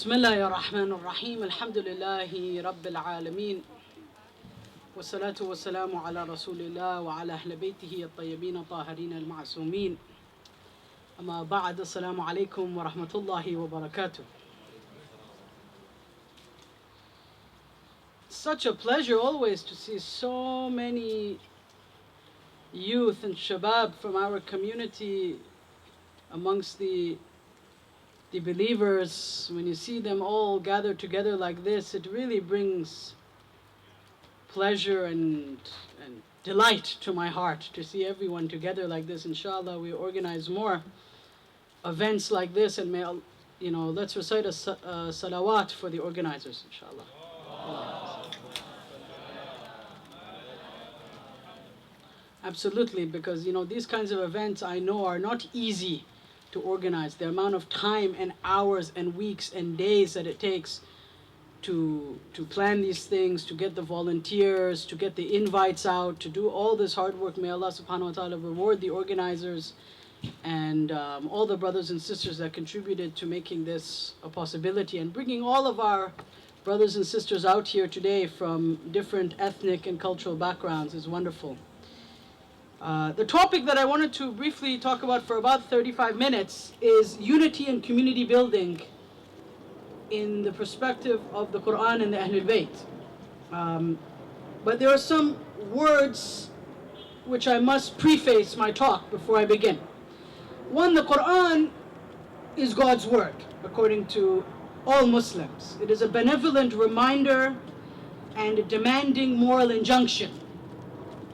بسم الله الرحمن الرحيم الحمد لله رب العالمين والصلاة والسلام على رسول الله وعلى أهل بيته الطيبين الطاهرين المعصومين أما بعد السلام عليكم ورحمة الله وبركاته. Such a pleasure always to see so many youth and shabab from our community amongst the believers. When you see them all gathered together like this, it really brings pleasure and delight to my heart to see everyone together like this. Inshallah, we organize more events like this, and may, let's recite a salawat for the organizers, inshallah. Absolutely, because these kinds of events I know are not easy to organize. The amount of time and hours and weeks and days that it takes to plan these things, to get the volunteers, to get the invites out, to do all this hard work. May Allah subhanahu wa ta'ala reward the organizers and all the brothers and sisters that contributed to making this a possibility, and bringing all of our brothers and sisters out here today from different ethnic and cultural backgrounds is wonderful. The topic that I wanted to briefly talk about for about 35 minutes is unity and community building in the perspective of the Qur'an and the Ahlulbayt. But there are some words which I must preface my talk before I begin. One, the Qur'an is God's word, according to all Muslims. It is a benevolent reminder and a demanding moral injunction.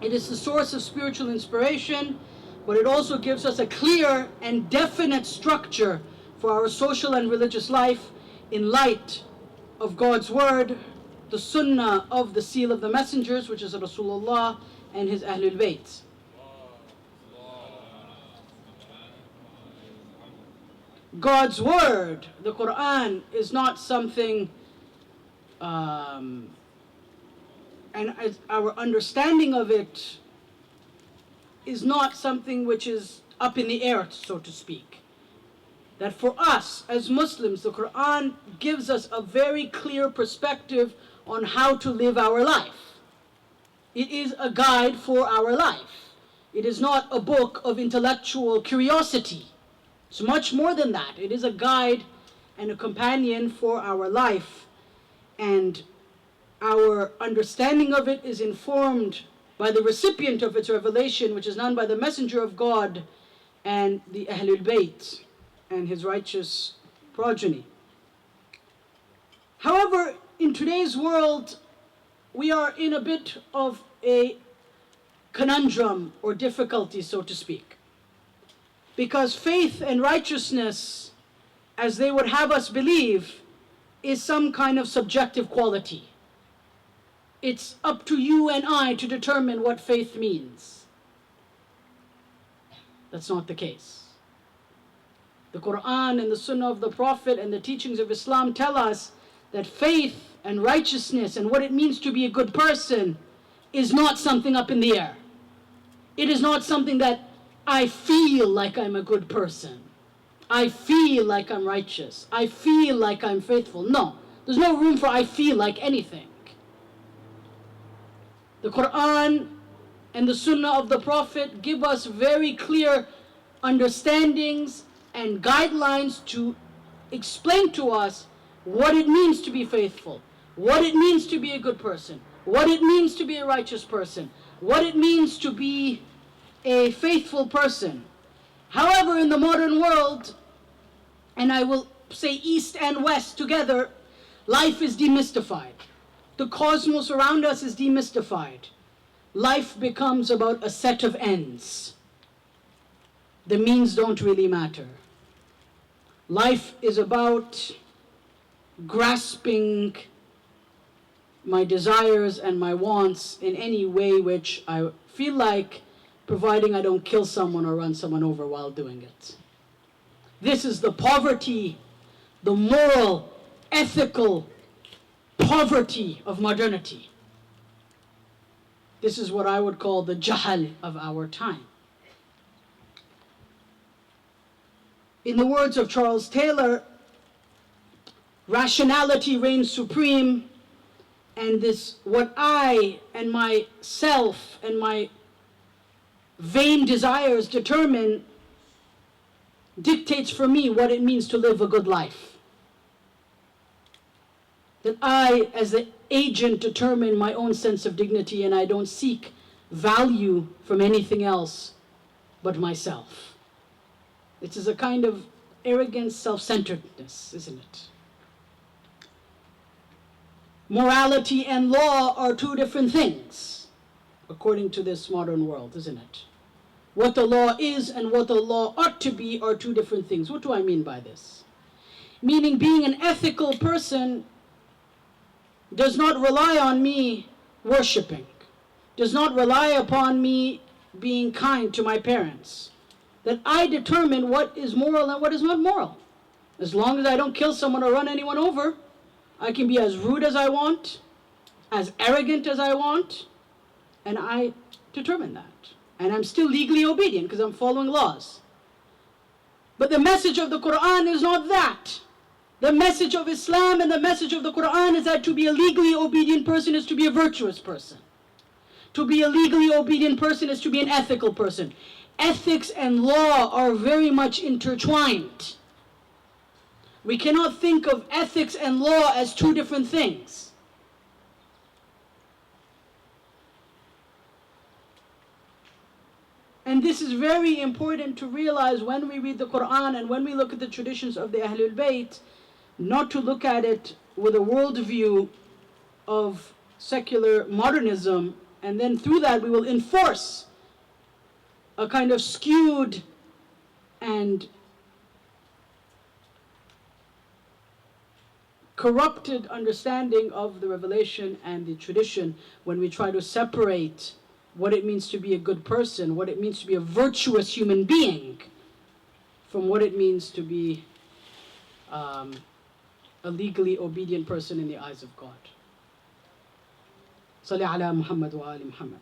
It is the source of spiritual inspiration, but it also gives us a clear and definite structure for our social and religious life in light of God's word, the sunnah of the seal of the messengers, which is Rasulullah and his Ahlulbayt. God's word, the Qur'an, is not something and our understanding of it is not something which is up in the air, so to speak. That for us as Muslims, the Qur'an gives us a very clear perspective on how to live our life. It is a guide for our life. It is not a book of intellectual curiosity. It's much more than that. It is a guide and a companion for our life, and our understanding of it is informed by the recipient of its revelation, which is none by the Messenger of God and the Ahlul Bayt and his righteous progeny. However, in today's world, we are in a bit of a conundrum or difficulty, so to speak. Because faith and righteousness, as they would have us believe, is some kind of subjective quality. It's up to you and I to determine what faith means. That's not the case. The Qur'an and the Sunnah of the Prophet and the teachings of Islam tell us that faith and righteousness and what it means to be a good person is not something up in the air. It is not something that I feel like I'm a good person. I feel like I'm righteous. I feel like I'm faithful. No, there's no room for I feel like anything. The Qur'an and the Sunnah of the Prophet give us very clear understandings and guidelines to explain to us what it means to be faithful, what it means to be a good person, what it means to be a righteous person, what it means to be a faithful person. However, in the modern world, and I will say East and West together, life is demystified. The cosmos around us is demystified. Life becomes about a set of ends. The means don't really matter. Life is about grasping my desires and my wants in any way which I feel like, providing I don't kill someone or run someone over while doing it. This is the poverty, the moral, ethical poverty of modernity. This is what I would call the jahal of our time. In the words of Charles Taylor, rationality reigns supreme, and this what I and myself and my vain desires determine dictates for me what it means to live a good life. That I, as the agent, determine my own sense of dignity, and I don't seek value from anything else but myself. It is a kind of arrogant self-centeredness, isn't it? Morality and law are two different things, according to this modern world, isn't it? What the law is and what the law ought to be are two different things. What do I mean by this? Meaning, being an ethical person does not rely on me worshiping, does not rely upon me being kind to my parents. That I determine what is moral and what is not moral. As long as I don't kill someone or run anyone over, I can be as rude as I want, as arrogant as I want, and I determine that. And I'm still legally obedient because I'm following laws. But the message of the Qur'an is not that. The message of Islam and the message of the Qur'an is that to be a legally obedient person is to be a virtuous person. To be a legally obedient person is to be an ethical person. Ethics and law are very much intertwined. We cannot think of ethics and law as two different things. And this is very important to realize when we read the Qur'an and when we look at the traditions of the Ahlulbayt, not to look at it with a worldview of secular modernism, and then through that we will enforce a kind of skewed and corrupted understanding of the revelation and the tradition when we try to separate what it means to be a good person, what it means to be a virtuous human being, from what it means to be a legally obedient person in the eyes of God. Salli ala Muhammad wa ali Muhammad.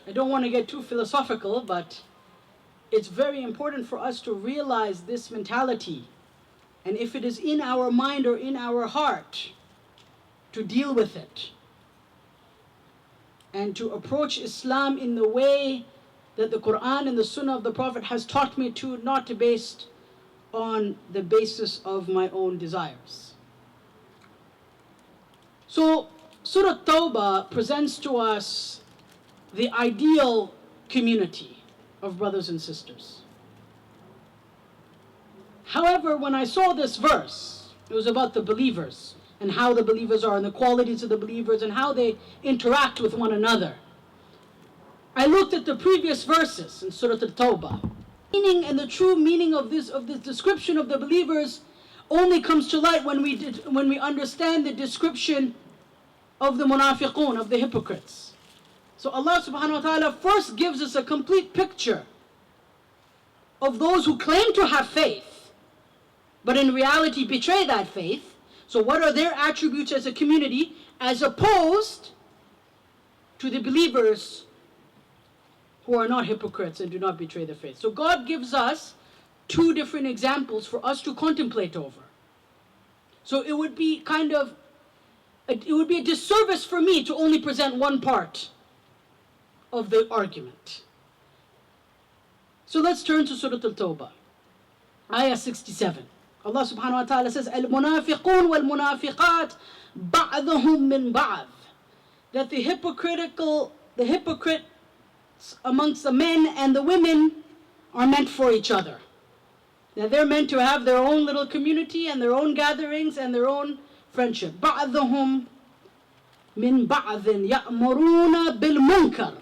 I don't want to get too philosophical, but it's very important for us to realize this mentality. And if it is in our mind or in our heart, to deal with it. And to approach Islam in the way that the Qur'an and the Sunnah of the Prophet has taught me to, not based on the basis of my own desires. So, Surah Tawbah presents to us the ideal community of brothers and sisters. However, when I saw this verse, it was about the believers and how the believers are and the qualities of the believers and how they interact with one another. I looked at the previous verses in Surah Al-Tawbah. Meaning and the true meaning of this description of the believers only comes to light when we understand the description of the munafiqun, of the hypocrites. So Allah subhanahu wa ta'ala first gives us a complete picture of those who claim to have faith, but in reality betray that faith. So what are their attributes as a community, as opposed to the believers who are not hypocrites and do not betray the faith? So God gives us two different examples for us to contemplate over. So it would be a disservice for me to only present one part of the argument. So let's turn to Surah Al-Tawbah, Ayah 67. Allah subhanahu wa ta'ala says, Al-munafiqun wal-munafiqat ba'dhum min ba'd. That the hypocrites amongst the men and the women are meant for each other. That they're meant to have their own little community and their own gatherings and their own friendship. بَعْضُهُمْ مِنْ بَعْضٍ يَأْمُرُونَ بِالْمُنْكَرِ.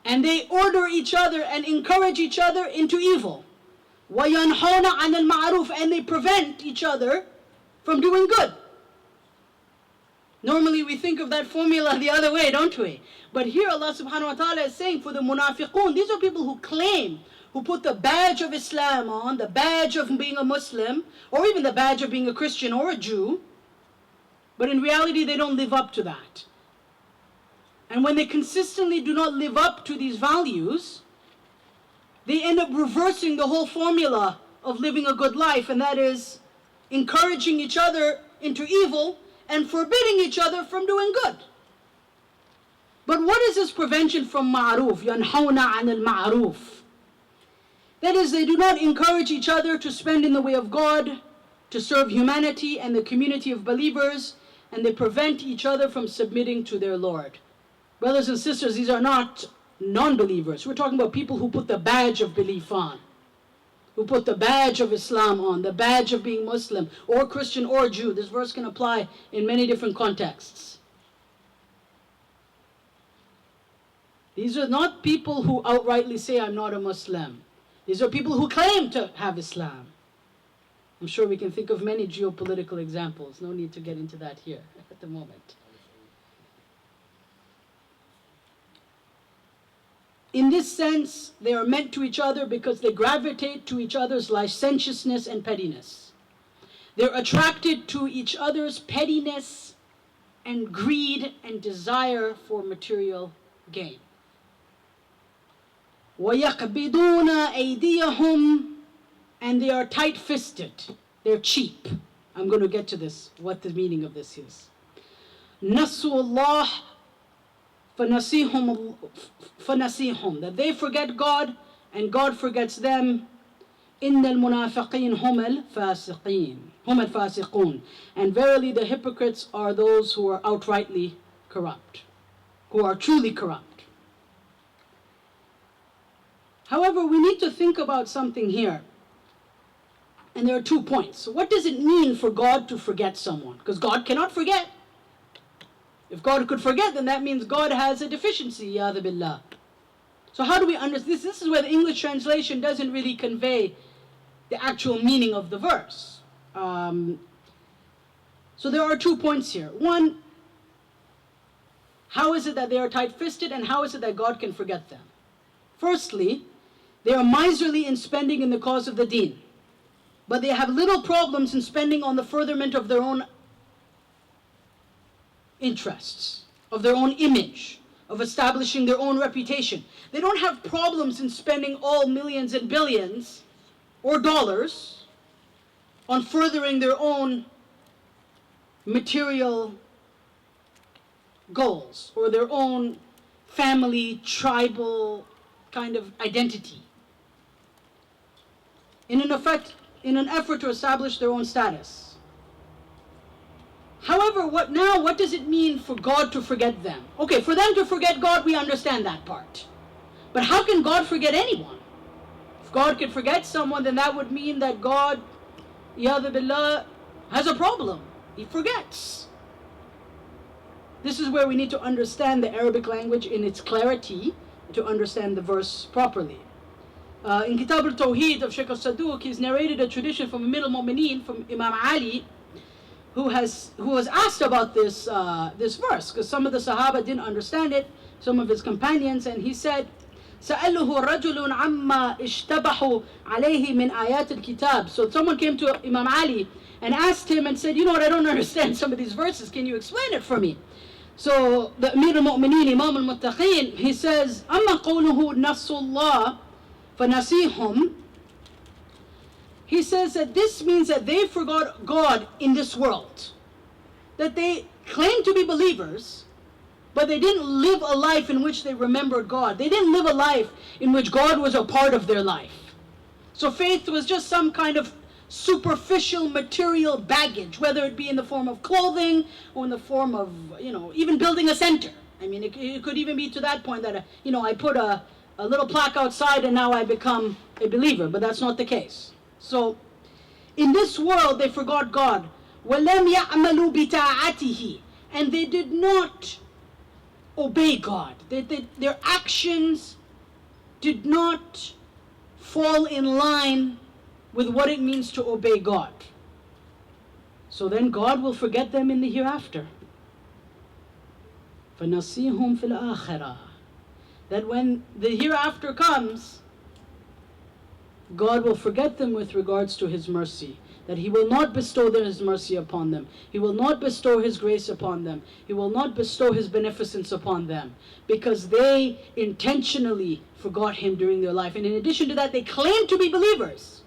And they order each other and encourage each other into evil. وَيَنْحَوْنَ عَنَ الْمَعْرُوفِ. And they prevent each other from doing good. Normally we think of that formula the other way, don't we? But here Allah subhanahu wa ta'ala is saying for the munafiqun, these are people who claim, who put the badge of Islam on, the badge of being a Muslim, or even the badge of being a Christian or a Jew, but in reality they don't live up to that. And when they consistently do not live up to these values, they end up reversing the whole formula of living a good life, and that is encouraging each other into evil and forbidding each other from doing good. But what is this prevention from ma'ruf? يَنْحَوْنَ عَنِ الْمَعْرُوفِ. That is, they do not encourage each other to spend in the way of God, to serve humanity and the community of believers, and they prevent each other from submitting to their Lord. Brothers and sisters, these are not non-believers. We're talking about people who put the badge of belief on, who put the badge of Islam on, the badge of being Muslim, or Christian, or Jew. This verse can apply in many different contexts. These are not people who outrightly say, I'm not a Muslim. These are people who claim to have Islam. I'm sure we can think of many geopolitical examples. No need to get into that here at the moment. In this sense, they are meant to each other because they gravitate to each other's licentiousness and pettiness. They're attracted to each other's pettiness and greed and desire for material gain. وَيَقْبِضُونَ أَيْدِيَهُمْ, and they are tight-fisted. They're cheap. I'm going to get to this, what the meaning of this is. نَسُوا اللَّهِ فَنَسِيهُمْ, that they forget God and God forgets them. إِنَّ الْمُنَافِقِينَ هُمَ الْفَاسِقُونَ, and verily the hypocrites are those who are outrightly corrupt, who are truly corrupt. However, we need to think about something here. And there are 2 points. So what does it mean for God to forget someone? Because God cannot forget. If God could forget, then that means God has a deficiency, yadha billah. So how do we understand this? This is where the English translation doesn't really convey the actual meaning of the verse. So there are 2 points here. One, how is it that they are tight-fisted, and how is it that God can forget them? Firstly, they are miserly in spending in the cause of the deen, but they have little problems in spending on the furtherment of their own interests, of their own image, of establishing their own reputation. They don't have problems in spending all millions and billions or dollars on furthering their own material goals or their own family, tribal kind of identity, in an effort to establish their own status. However, what does it mean for God to forget them? Okay, for them to forget God, we understand that part. But how can God forget anyone? If God could forget someone, then that would mean that God, yadha billah, has a problem. He forgets. This is where we need to understand the Arabic language in its clarity to understand the verse properly. In Kitab al-Tawheed of Sheikh al-Saduq, he's narrated a tradition from Amir al-Mu'mineen, from Imam Ali, who was asked about this verse, because some of the Sahaba didn't understand it, some of his companions, and he said, سأله رجل عما اشتبه عليه من آيات الكتاب. So someone came to Imam Ali and asked him and said, you know what, I don't understand some of these verses, can you explain it for me? So the Amir al-Mu'mineen, Imam al-Muttaqeen, he says, أما قوله نَسُوا اللَّهِ فَنَسِيهُمْ, he says that this means that they forgot God in this world. That they claimed to be believers, but they didn't live a life in which they remembered God. They didn't live a life in which God was a part of their life. So faith was just some kind of superficial material baggage, whether it be in the form of clothing or in the form of, even building a center. I mean, it could even be to that point that, I put a little plaque outside and now I become a believer, but that's not the case. So, in this world, they forgot God. وَلَمْ يَعْمَلُوا بِتَاعَتِهِ, and they did not obey God. Their actions did not fall in line with what it means to obey God. So then God will forget them in the hereafter. فَنَسِيهُمْ فِي الْآخِرَةِ, that when the hereafter comes, God will forget them with regards to His mercy. that He will not bestow His mercy upon them. He will not bestow His grace upon them. He will not bestow His beneficence upon them, because they intentionally forgot Him during their life. And in addition to that, they claim to be believers.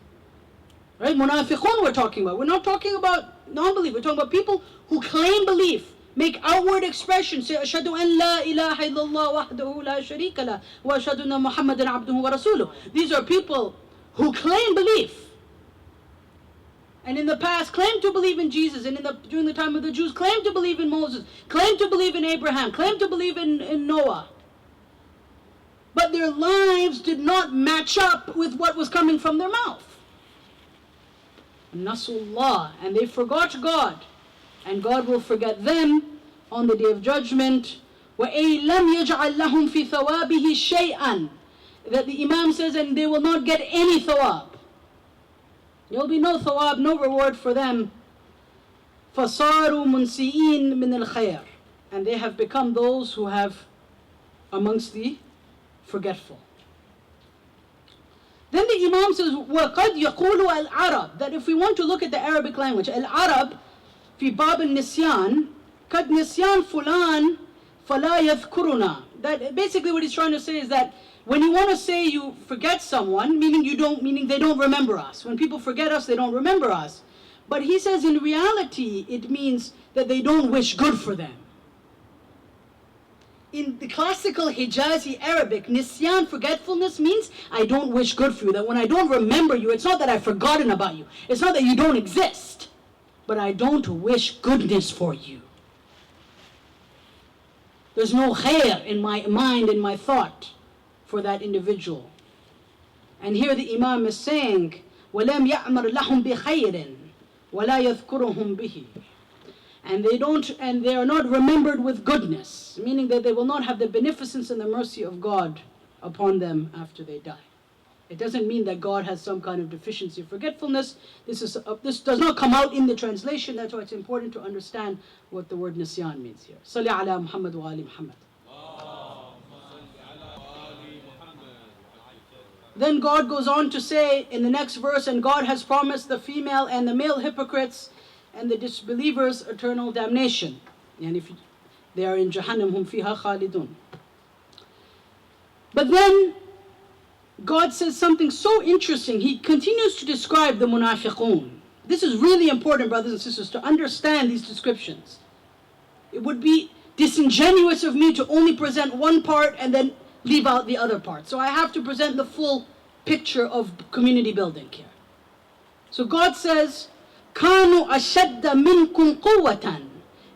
Right? Munafiqun we're talking about. We're not talking about non-belief. We're talking about people who claim belief, make outward expressions, say, Ashhadu an la ilaha illallah wahdahu la sharika lah, wa ashhadu anna Muhammadan abduhu wa rasuluh. These are people who claim belief. And in the past, claimed to believe in Jesus, and during the time of the Jews, claimed to believe in Moses, claimed to believe in Abraham, claimed to believe in Noah. But their lives did not match up with what was coming from their mouth. Nasullah, and they forgot God, and God will forget them on the Day of Judgment. وَإِن لَمْ يَجْعَلْ لَهُمْ فِي ثَوَابِهِ شَيْئًا, that the Imam says, and they will not get any thawab. There will be no thawab, no reward for them. فَصَارُوا مُنْسِئِينَ مِنَ الْخَيْرِ, and they have become those who have amongst the forgetful. Then the Imam says, وَقَدْ يَقُولُ الْعَرَبِ, that if we want to look at the Arabic language, al-Arab في باب النسيان قد نسيان فلان فلا يذكرنا. That basically what he's trying to say is that when you want to say you forget someone, meaning they don't remember us. When people forget us, they don't remember us. But he says in reality, it means that they don't wish good for them. In the classical Hijazi Arabic, nisyan, forgetfulness, means I don't wish good for you. That when I don't remember you, it's not that I've forgotten about you. It's not that you don't exist, but I don't wish goodness for you. There's no khair in my mind, in my thought for that individual. And here the Imam is saying, وَلَمْ يَعْمَرْ لَهُمْ بِخَيْرٍ وَلَا يَذْكُرُهُمْ بِهِ, and they are not remembered with goodness, meaning that they will not have the beneficence and the mercy of God upon them after they die. It doesn't mean that God has some kind of deficiency of forgetfulness. This does not come out in the translation. That's why it's important to understand what the word nisyan means here. Salli ala Muhammad wa ali Muhammad. Then God goes on to say in the next verse, and God has promised the female and the male hypocrites and the disbelievers eternal damnation. And if they are in Jahannam, hum fiha khalidun. But then God says something so interesting. He continues to describe the munafiqun. This is really important, brothers and sisters, to understand these descriptions. It would be disingenuous of me to only present one part and then leave out the other part. So I have to present the full picture of community building here. So God says, كَانُوا أَشَدَّ مِنْكُمْ قُوَّةً,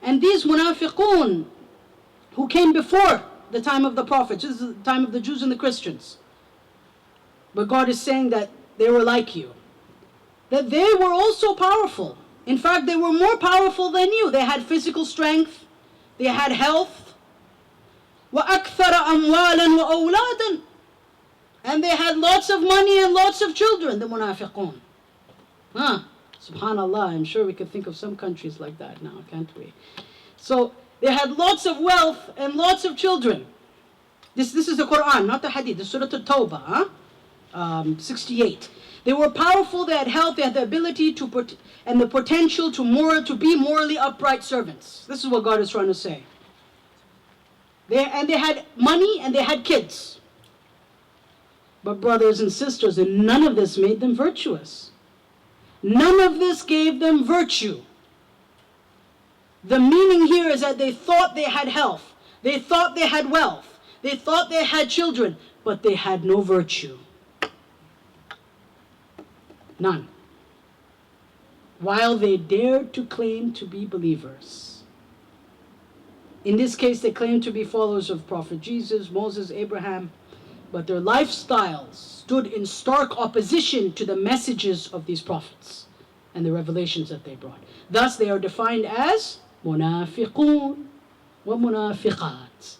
and these munafiqun who came before the time of the prophets, this is the time of the Jews and the Christians. But God is saying that they were like you, that they were also powerful. In fact, they were more powerful than you. They had physical strength, they had health, وَأَكْثَرَ أَمْوَالًا وَأَوْلَادًا, and they had lots of money and lots of children, the munafiqun. Subhanallah, I'm sure we could think of some countries like that now, can't we? So they had lots of wealth and lots of children. This is the Qur'an, not the Hadith, the Surah At-Tawbah, 68. They were powerful, they had health, they had the ability and the potential to be morally upright servants. This is what God is trying to say. They had money and they had kids. But brothers and sisters, and none of this made them virtuous. None of this gave them virtue. The meaning here is that they thought they had health, they thought they had wealth, they thought they had children, but they had no virtue. None. While they dared to claim to be believers. In this case, they claimed to be followers of Prophet Jesus, Moses, Abraham, but their lifestyles stood in stark opposition to the messages of these prophets and the revelations that they brought. Thus, they are defined as munafiqun wa munafiqat.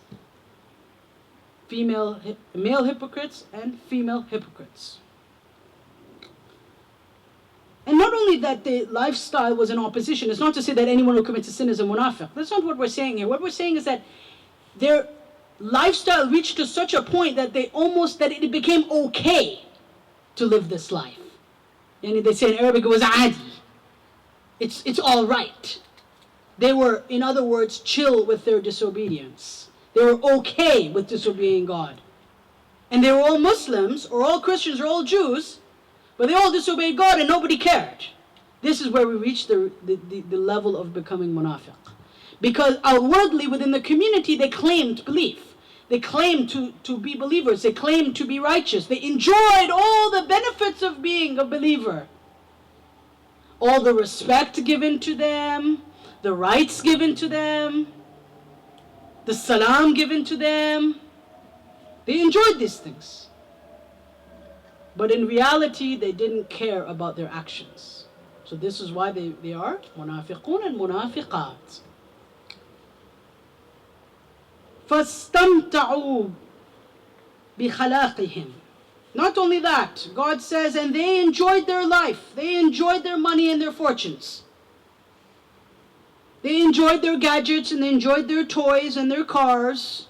Male hypocrites and female hypocrites. And not only that the lifestyle was in opposition, it's not to say that anyone who commits a sin is a munafiq. That's not what we're saying here. What we're saying is that their lifestyle reached to such a point that it became okay to live this life. And they say in Arabic it was adi. it's all right. They were, in other words, chill with their disobedience. They were okay with disobeying God. And they were all Muslims, or all Christians, or all Jews, but they all disobeyed God and nobody cared. This is where we reach the level of becoming munafiq. Because outwardly within the community they claimed belief. They claimed to be believers. They claimed to be righteous. They enjoyed all the benefits of being a believer. All the respect given to them, the rights given to them, the salam given to them. They enjoyed these things. But in reality, they didn't care about their actions. So this is why they are munafiqun and munafiqat. فَاسْتَمْتَعُوا بِخَلَاقِهِمْ. Not only that, God says, and they enjoyed their life. They enjoyed their money and their fortunes. They enjoyed their gadgets and they enjoyed their toys and their cars.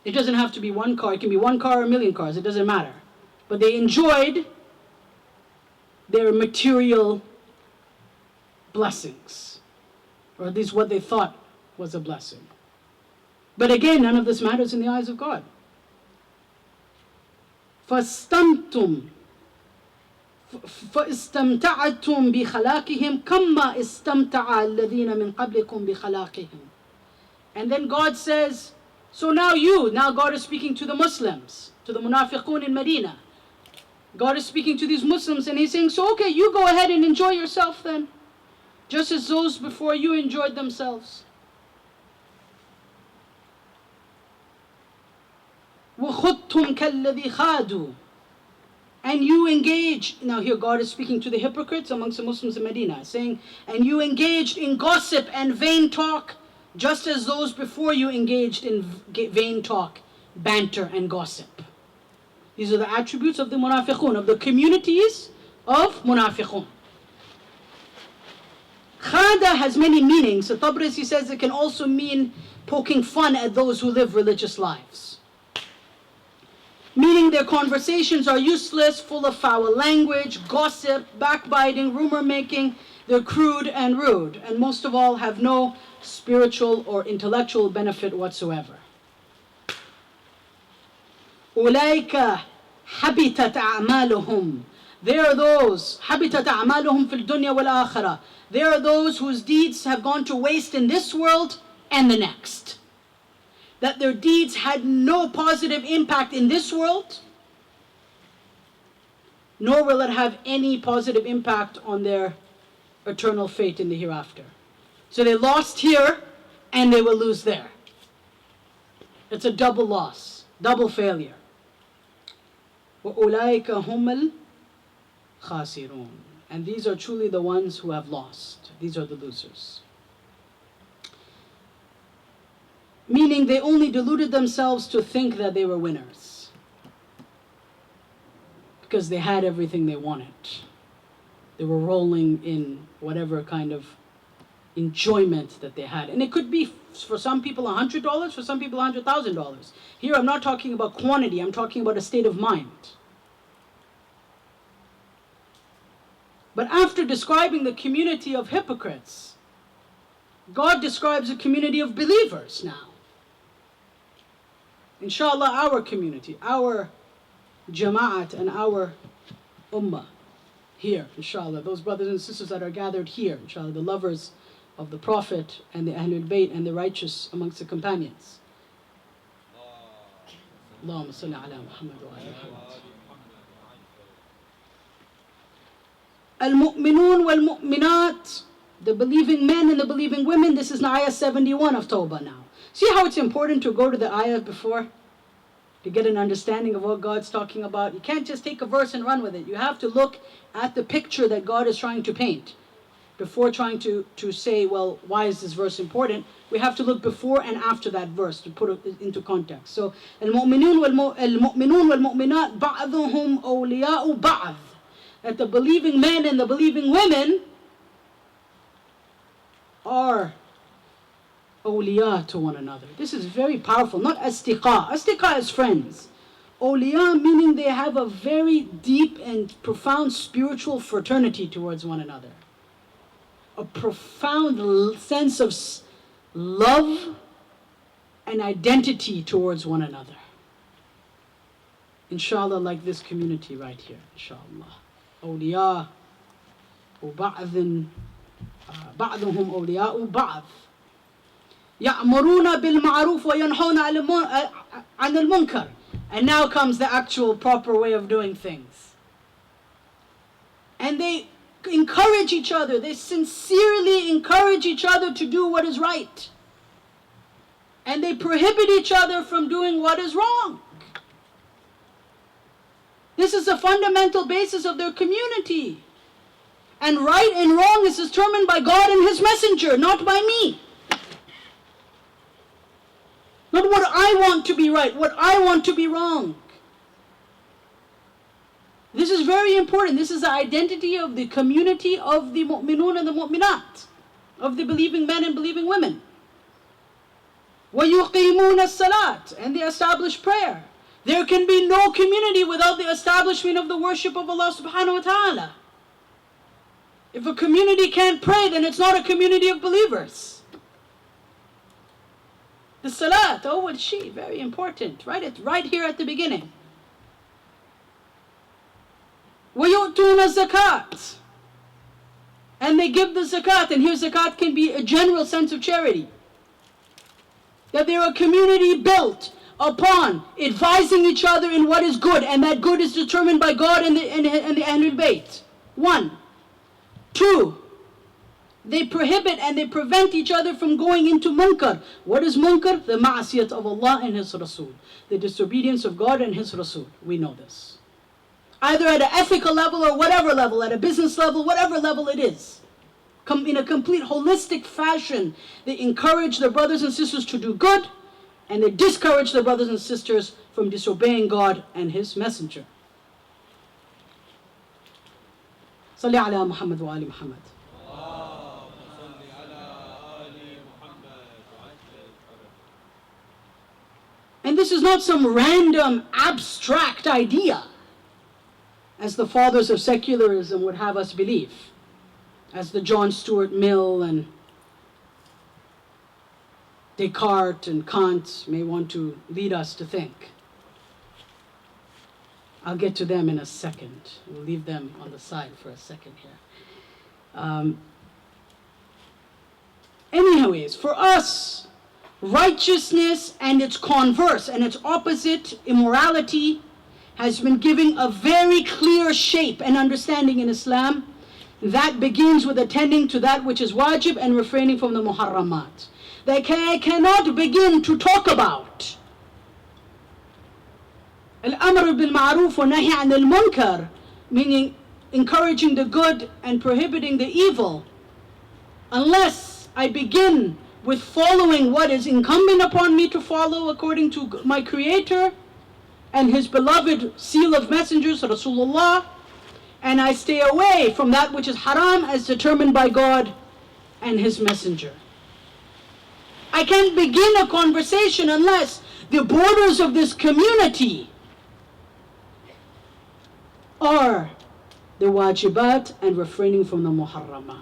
It doesn't have to be one car. It can be one car or a million cars. It doesn't matter. But they enjoyed their material blessings. Or at least what they thought was a blessing. But again, none of this matters in the eyes of God. فَاسْتَمْتَعْتُمْ بِخَلَاقِهِمْ كَمَّا اسْتَمْتَعَ الَّذِينَ مِنْ قَبْلِكُمْ بِخَلَاقِهِمْ. And then God says, so now God is speaking to the Muslims, to the munafiqun in Medina. God is speaking to these Muslims and He's saying, so okay, you go ahead and enjoy yourself then. Just as those before you enjoyed themselves. وَخُذْتُمْ كَالَّذِي خَادُوا. And you engage, now here God is speaking to the hypocrites amongst the Muslims in Medina, saying, and you engaged in gossip and vain talk, just as those before you engaged in vain talk, banter and gossip. These are the attributes of the munafiqun, of the communities of munafiqun. Khada has many meanings. The Tabrisi says it can also mean poking fun at those who live religious lives. Meaning their conversations are useless, full of foul language, gossip, backbiting, rumor making. They're crude and rude, and most of all have no spiritual or intellectual benefit whatsoever. أولئك حبطت أعمالهم. They are those حبطت أعمالهم في الدنيا والآخرة. They are those whose deeds have gone to waste in this world and the next. That their deeds had no positive impact in this world, nor will it have any positive impact on their eternal fate in the hereafter. So they lost here and they will lose there. It's a double loss, double failure. وَأُولَٰئِكَ هُمَ الْخَاسِرُونَ. And these are truly the ones who have lost. These are the losers. Meaning they only deluded themselves to think that they were winners. Because they had everything they wanted. They were rolling in whatever kind of enjoyment that they had. And it could be for some people $100, for some people $100,000. Here I'm not talking about quantity, I'm talking about a state of mind. But after describing the community of hypocrites, God describes a community of believers now. Inshallah, our community, our jama'at and our ummah here, inshallah, those brothers and sisters that are gathered here, inshallah, the lovers of the Prophet and the Ahlulbayt and the righteous amongst the companions. Allahumma salli ala Muhammad wa ala Muhammad. Al-mu'minun wal-mu'minat, the believing men and the believing women. This is in ayah 71 of Tawbah now. See how it's important to go to the ayah before to get an understanding of what God's talking about. You can't just take a verse and run with it. You have to look at the picture that God is trying to paint before trying to say, well, why is this verse important? We have to look before and after that verse to put it into context. So, al-mu'minun wal-mu'minat ba'dhuhum awliya'u ba'd. That the believing men and the believing women are awliya to one another. This is very powerful. Not astiqa. Astiqa is friends. Awliya meaning they have a very deep and profound spiritual fraternity towards one another. a profound sense of love and identity towards one another. Inshallah, like this community right here, inshallah. Awliya, بعضهم أولياء بعض يأمرون بالمعروف وينهون عن المنكر. And now comes the actual proper way of doing things. And they encourage each other, they sincerely encourage each other to do what is right. And they prohibit each other from doing what is wrong. This is a fundamental basis of their community. And right and wrong is determined by God and His Messenger, not by me. Not what I want to be right, what I want to be wrong. This is very important. This is the identity of the community of the mu'minun and the mu'minat, of the believing men and believing women. وَيُقِيمُونَ الصَّلَاةِ, and they establish prayer. There can be no community without the establishment of the worship of Allah subhanahu wa ta'ala. If a community can't pray, then it's not a community of believers. The salat, oh, what's she? Very important, right? It's right here at the beginning. وَيُؤْتُونَ الزَّكَاةِ, and they give the zakat, and here zakat can be a general sense of charity. That they're a community built upon advising each other in what is good, and that good is determined by God and the Ahlulbayt. 1. 2. They prohibit and they prevent each other from going into munkar. What is munkar? The ma'asiyat of Allah and His Rasul. The disobedience of God and His Rasul. We know this. Either at an ethical level or whatever level, at a business level, whatever level it is. In a complete holistic fashion, they encourage their brothers and sisters to do good, and they discourage their brothers and sisters from disobeying God and His Messenger. Salli ala Muhammad wa ali Muhammad. And this is not some random abstract idea, as the fathers of secularism would have us believe, as the John Stuart Mill and Descartes and Kant may want to lead us to think. I'll get to them in a second. We'll leave them on the side for a second here. Anyways, for us, righteousness and its converse and its opposite, immorality, has been given a very clear shape and understanding in Islam that begins with attending to that which is wajib and refraining from the muharramat. They cannot begin to talk about al-amr bil-ma'ruf wa nahy an al-munkar, meaning encouraging the good and prohibiting the evil, unless I begin with following what is incumbent upon me to follow according to my Creator and His beloved seal of messengers, Rasulullah, and I stay away from that which is haram as determined by God and His Messenger. I can't begin a conversation unless the borders of this community are the wajibat and refraining from the muharramat.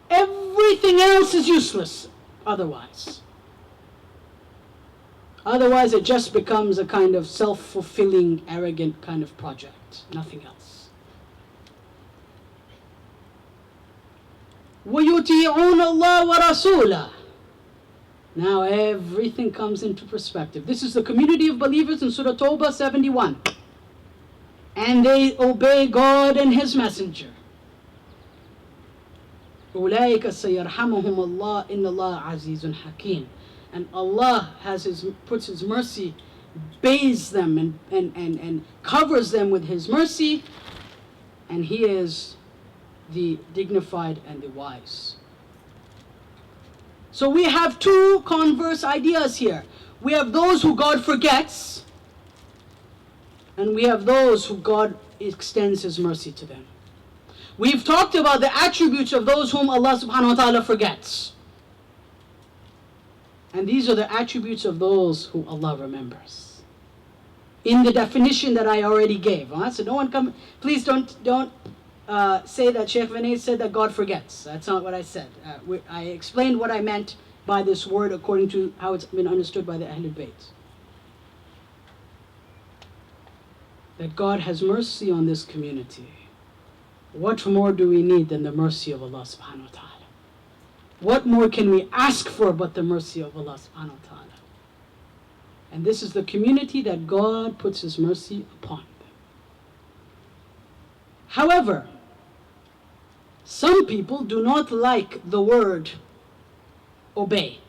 Everything else is useless otherwise. Otherwise it just becomes a kind of self-fulfilling, arrogant kind of project. Nothing else. وَيُطِيعُونَ اللَّهَ وَرَسُولَهُ. Now everything comes into perspective. This is the community of believers in Surah Tawbah 71. And they obey God and His Messenger. أُولَٰئِكَ سَيَرْحَمُهُمُ اللَّهُ إِنَّ اللَّهَ عَزِيزٌ حَكِيمٌ. And Allah puts His mercy, bathes them and covers them with His mercy, and He is the dignified and the wise. So we have two converse ideas here. We have those who God forgets, and we have those who God extends His mercy to them. We've talked about the attributes of those whom Allah subhanahu wa ta'ala forgets. And these are the attributes of those who Allah remembers. In the definition that I already gave. So no one please don't say that Sheikh Vinay said that God forgets. That's not what I said. I explained what I meant by this word according to how it's been understood by the Ahlulbayt. That God has mercy on this community. What more do we need than the mercy of Allah subhanahu wa ta'ala? What more can we ask for but the mercy of Allah subhanahu wa ta'ala? And this is the community that God puts His mercy upon. However, some people do not like the word obey.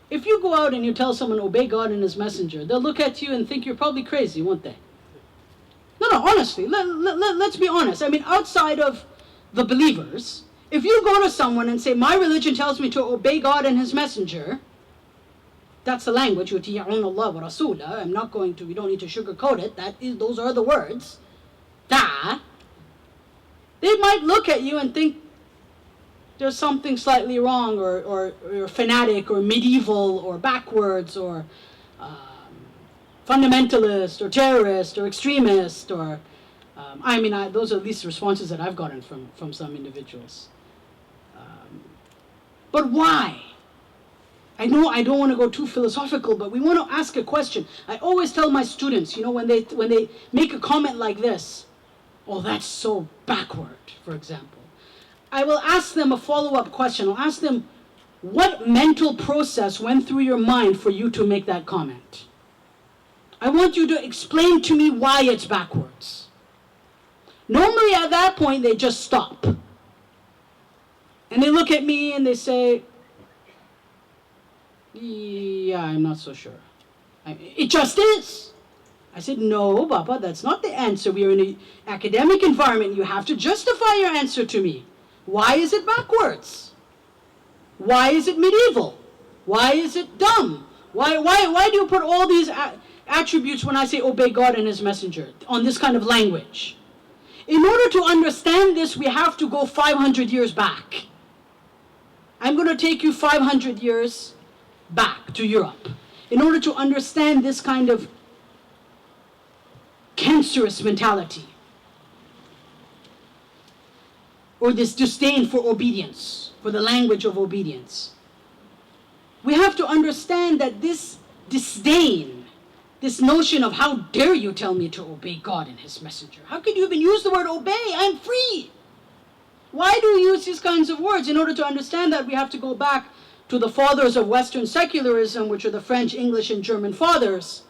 If you go out and you tell someone obey God and His messenger, they'll look at you and think you're probably crazy, won't they? No, honestly, let's be honest. I mean, outside of the believers, if you go to someone and say, my religion tells me to obey God and His messenger, that's the language, يُطِيعُونَ اللَّهَ وَرَسُولَهُ. I'm not going to, we don't need to sugarcoat it. Those are the words. They might look at you and think there's something slightly wrong, or fanatic, or medieval, or backwards, or fundamentalist, or terrorist, or extremist, or those are at least responses that I've gotten from some individuals. But why? I know I don't want to go too philosophical, but we want to ask a question. I always tell my students, when they make a comment like this, oh, that's so backward, for example. I will ask them a follow-up question. I'll ask them, what mental process went through your mind for you to make that comment? I want you to explain to me why it's backwards. Normally at that point, they just stop. And they look at me and they say, yeah, I'm not so sure. It just is. I said, no, Baba, that's not the answer. We are in an academic environment. You have to justify your answer to me. Why is it backwards? Why is it medieval? Why is it dumb? Why do you put all these attributes when I say obey God and His messenger on this kind of language? In order to understand this, we have to go 500 years back. I'm going to take you 500 years back to Europe in order to understand this kind of cancerous mentality, or this disdain for obedience, for the language of obedience. We have to understand that this disdain, this notion of how dare you tell me to obey God and His messenger? How can you even use the word obey? I'm free. Why do we use these kinds of words? In order to understand that, we have to go back to the fathers of Western secularism, which are the French, English, and German fathers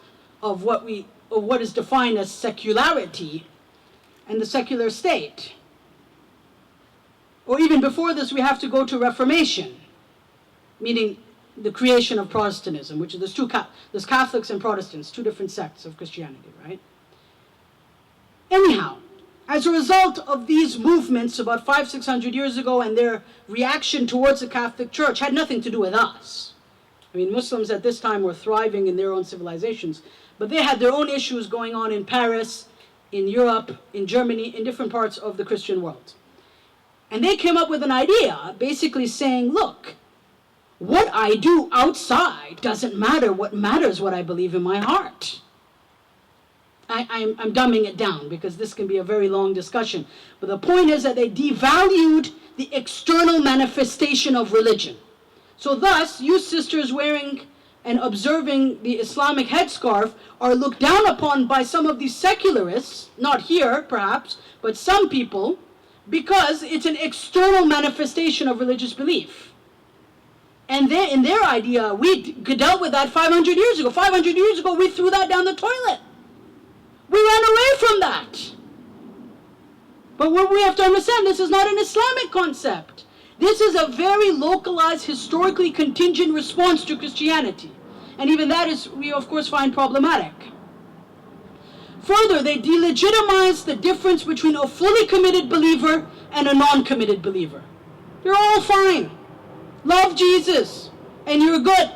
of what is defined as secularity and the secular state. Or even before this, we have to go to Reformation, meaning the creation of Protestantism, which is there's Catholics and Protestants, two different sects of Christianity, right? Anyhow, as a result of these movements about 500-600 years ago, and their reaction towards the Catholic Church had nothing to do with us. I mean, Muslims at this time were thriving in their own civilizations, but they had their own issues going on in Paris, in Europe, in Germany, in different parts of the Christian world. And they came up with an idea, basically saying, look, what I do outside doesn't matter. What matters what I believe in my heart. I'm dumbing it down because this can be a very long discussion. But the point is that they devalued the external manifestation of religion. So thus, you sisters wearing and observing the Islamic headscarf are looked down upon by some of these secularists, not here perhaps, but some people, because it's an external manifestation of religious belief. And in their idea, we dealt with that 500 years ago. 500 years ago, we threw that down the toilet. We ran away from that. But what we have to understand, this is not an Islamic concept. This is a very localized, historically contingent response to Christianity. And even that is, we of course find problematic. Further, they delegitimize the difference between a fully committed believer and a non-committed believer. You're all fine. Love Jesus, and you're good.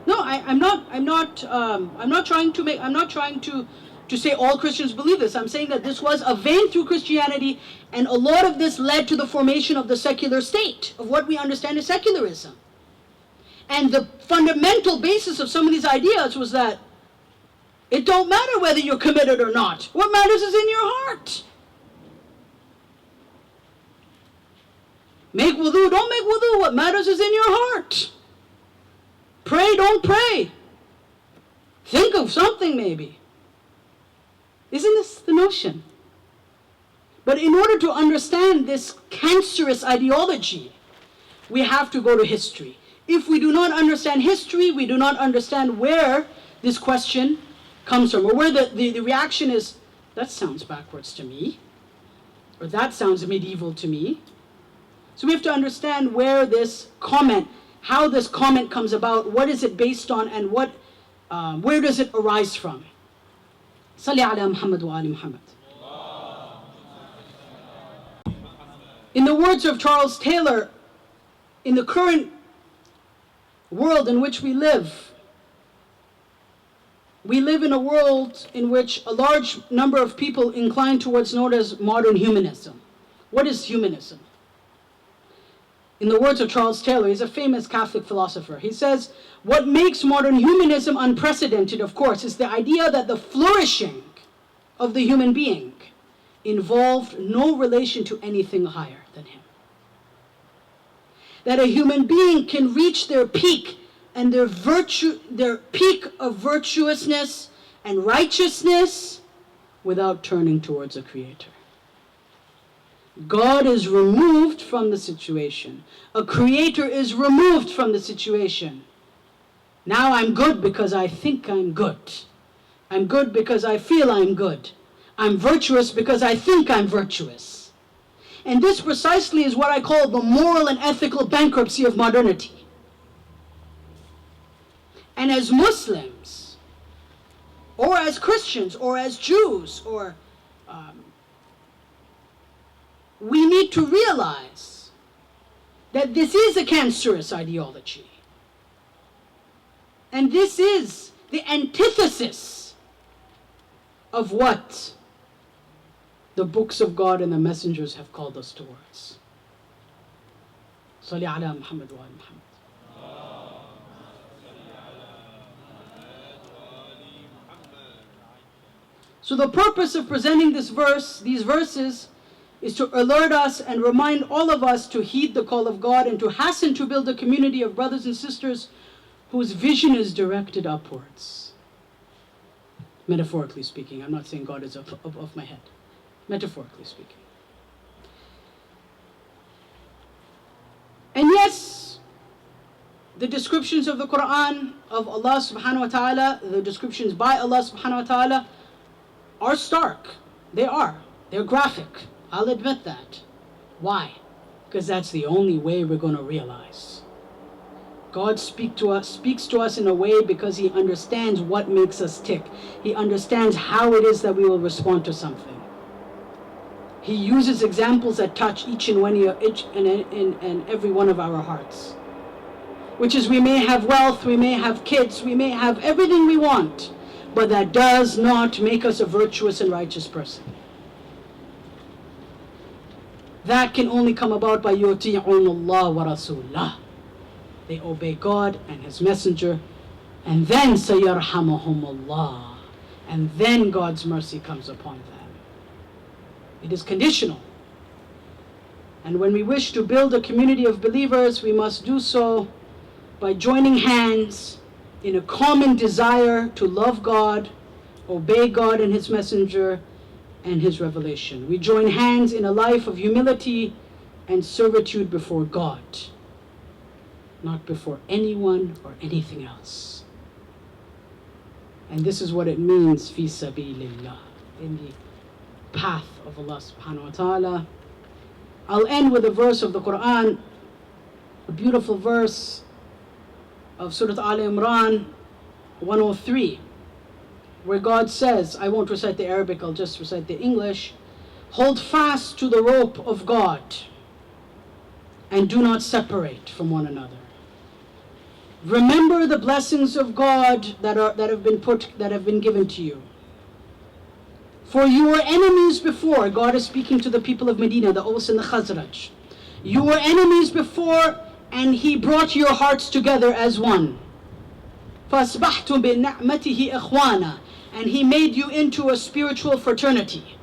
No, I'm not trying to say all Christians believe this. I'm saying that this was a vein through Christianity, and a lot of this led to the formation of the secular state, of what we understand as secularism. And the fundamental basis of some of these ideas was that It don't matter whether you're committed or not. What matters is in your heart. Make wudu, don't make wudu. What matters is in your heart. Pray, don't pray. Think of something maybe. Isn't this the notion? But in order to understand this cancerous ideology, we have to go to history. If we do not understand history, we do not understand where this question comes from, or where the reaction is, that sounds backwards to me, or that sounds medieval to me. So we have to understand where this comment, how this comment comes about, what is it based on, and where does it arise from. Salli ala Muhammad wa ali Muhammad. In the words of Charles Taylor, in the current world in which we live in a world in which a large number of people incline towards known as modern humanism. What is humanism? In the words of Charles Taylor, he's a famous Catholic philosopher. He says, what makes modern humanism unprecedented, of course, is the idea that the flourishing of the human being involved no relation to anything higher than him. That a human being can reach their peak and their peak of virtuousness and righteousness without turning towards a creator. God is removed from the situation. A creator is removed from the situation. Now I'm good because I think I'm good. I'm good because I feel I'm good. I'm virtuous because I think I'm virtuous. And this precisely is what I call the moral and ethical bankruptcy of modernity. And as Muslims, or as Christians, or as Jews, or we need to realize that this is a cancerous ideology. And this is the antithesis of what the books of God and the messengers have called us towards. Salli ala Muhammad wa ali Muhammad. So the purpose of presenting these verses, is to alert us and remind all of us to heed the call of God and to hasten to build a community of brothers and sisters whose vision is directed upwards. Metaphorically speaking, I'm not saying God is above my head. Metaphorically speaking. And yes, the descriptions of the Qur'an of Allah subhanahu wa ta'ala, the descriptions by Allah subhanahu wa ta'ala are stark. They're graphic. I'll admit that. Why? Because that's the only way we're going to realize. God speaks to us in a way because He understands what makes us tick. He understands how it is that we will respond to something. He uses examples that touch each and every one of our hearts. Which is, we may have wealth, we may have kids, we may have everything we want, but that does not make us a virtuous and righteous person. That can only come about by يُطِيعُونَ اللَّهَ وَرَسُولَهُ. They obey God and His Messenger, and then سَيَرْحَمُهُمُ اللَّهُ. And then God's mercy comes upon them. It is conditional. And when we wish to build a community of believers, we must do so by joining hands in a common desire to love God, obey God and His Messenger, and His revelation. We join hands in a life of humility and servitude before God, not before anyone or anything else. And this is what it means, fi sabilillah, in the path of Allah subhanahu wa ta'ala. I'll end with a verse of the Qur'an, a beautiful verse of Surah Al-Imran 103. Where God says, I won't recite the Arabic, I'll just recite the English, hold fast to the rope of God and do not separate from one another. Remember the blessings of God that have been given to you. For you were enemies before. God is speaking to the people of Medina, the Aws and the Khazraj. You were enemies before, and He brought your hearts together as one. فَأَصْبَحْتُمْ بِنِعْمَتِهِ إِخْوَانًا. and He made you into a spiritual fraternity.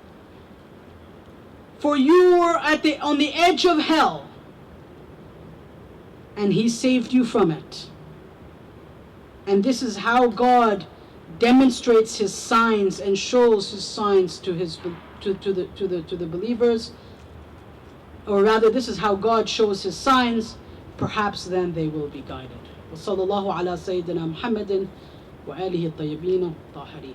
For you were on the edge of hell, and He saved you from it. And this is how God demonstrates His signs and shows His signs to the believers. Or rather, this is how God shows His signs. Perhaps then they will be guided. وصلى الله على سيدنا محمد وآله الطيبين الطاهرين.